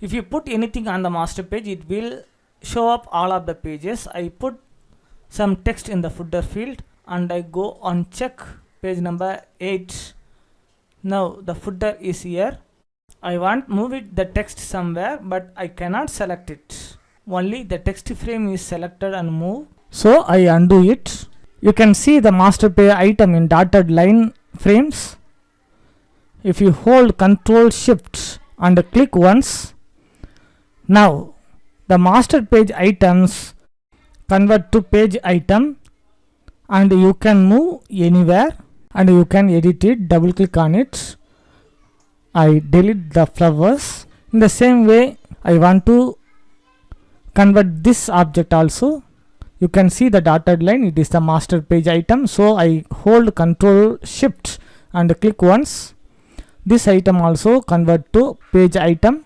If you put anything on the master page, it will show up all of the pages. I put some text in the footer field and I go on check page number 8. Now the footer is here. I want move it the text somewhere, but I cannot select it. Only the text frame is selected and moved. So I undo it. You can see the master page item in dotted line frames. If you hold Ctrl Shift and click once, now the master page items convert to page item and you can move anywhere and you can edit it. Double click on it. I delete the flowers. In the same way, I want to convert this object also. You can see the dotted line, it is the master page item. So I hold Ctrl Shift and click once. This item also convert to page item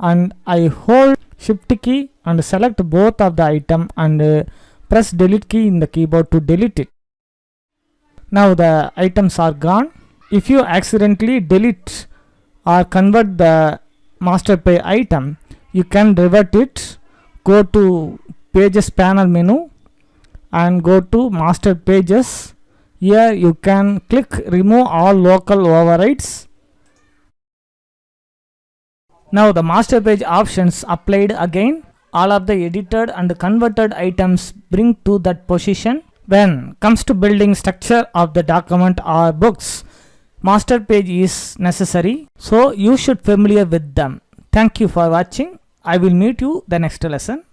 and I hold Shift key and select both of the item and press delete key in the keyboard to delete it. Now the items are gone. If you accidentally delete or convert the master page item, you can revert it. Go to pages panel menu and go to master pages. Here you can click remove all local overrides. Now the master page options applied again. All of the edited and converted items bring to that position. When comes to building structure of the document or books, master page is necessary. So you should familiar with them. Thank you for watching. I will meet you the next lesson.